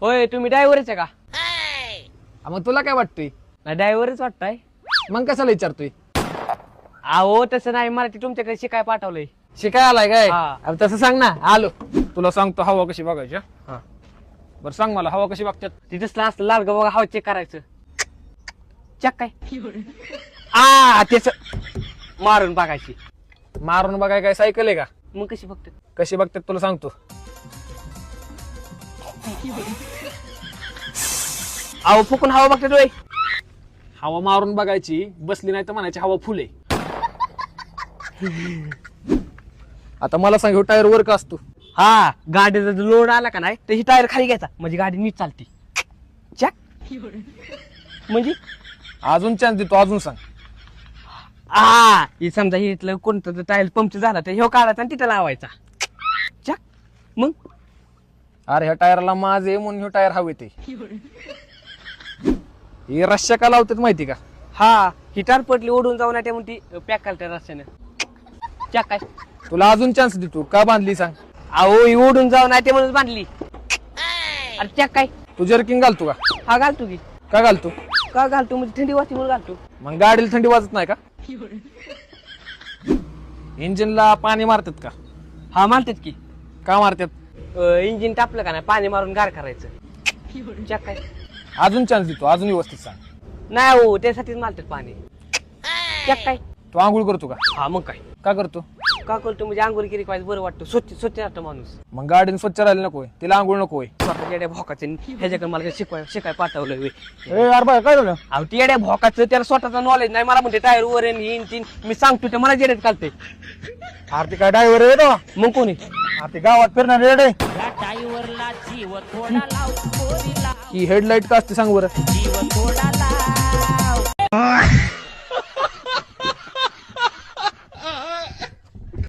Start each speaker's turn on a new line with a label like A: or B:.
A: होय तुम्ही ड्रायव्हरच आहे का?
B: मग तुला काय वाटतंय?
A: नाही ड्रायव्हरच वाटताय.
B: मग कशाला विचारतोय?
A: अहो तसं नाही, मला ते तुमच्याकडे शिकाय पाठवलंय.
B: शिकाय आलाय काय?
A: हा.
B: अरे तसं सांग ना. आलो. तुला सांगतो हवा कशी बघायची. हा बरं सांग मला हवा कशी बघतात.
A: तिथंच असलं लाल बघा, हवा चेक करायचं. चेक काय त्याच मारून बघायची.
B: मारून बघाय काय सायकल आहे का?
A: मग कशी बघतात?
B: कशी बघतात तुला सांगतो.
A: अहो फुकून हवा बघतात होय.
B: हवा मारून बघायची, बसली नाही तर म्हणायची हवा फुल आहे. आता मला सांग, टायर वर का असतो?
A: हा, गाडीचा लोड आला का नाही तर ही टायर खाली घ्यायचा, म्हणजे गाडी नीट चालती. चेक म्हणजे
B: अजून चान्स देतो, अजून सांग.
A: हे समजा हे इथलं कोणतं टायर पंक्चर झाला तर ह्यो काढायचा आणि तिथं लावायचा. चक मग
B: अरे ह्या टायरला माझ आहे म्हणून ह्यो टायर हवे ते. हे रश्या का लावतात माहिती का?
A: हा, ही टायर पटली ओढून जाऊन त्या ती पॅक करते रस्त्यानं. चक काय
B: तुला अजून चान्स देतो. का बांधली सांग?
A: अहो ही ओढून जाऊन ते म्हणून बांधली. अरे चक काय
B: तू जर्किंग घालतो का?
A: हा घालतो की.
B: का घालतो?
A: का घालतो म्हणजे थंडी वाजती म्हणून घालतो.
B: मग गाडीला थंडी वाजत नाही का? इंजिनला पाणी मारतात का?
A: हा मारतात की.
B: का मारतात?
A: इंजिन टापलं का नाही पाणी मारून गार करायचं. चक काय
B: अजून चान्स देतो, अजून व्यवस्थित सांग.
A: नाही हो, त्यासाठीच मारतात पाणी. चक काय
B: तू आंघोळ करतो का?
A: हा मग काय
B: का करतो?
A: का करतो म्हणजे आंघोळ केली पाहिजे, बरं वाटतं, स्वच्छ स्वच्छ राहतो माणूस.
B: मग गाडीने स्वच्छ राहायला नकोय, तिला आंघोळ नकोय.
A: स्वतः येड्या भोकाचं ह्याच्याकडे मला शिकाय पाठवलं.
B: अरे काय झालं?
A: अहो ती येड्या भोकाचं, त्याला स्वतःचं नॉलेज नाही. मला म्हणते टायर वर येईन तीन, मी सांगतो ते मला जेड्यात घालते.
B: आरती काय ड्रायव्हर आहे?
A: मग कोणी
B: आरती गावात फिरणार रेडे. ही हेडलाईट का असते सांग बरं?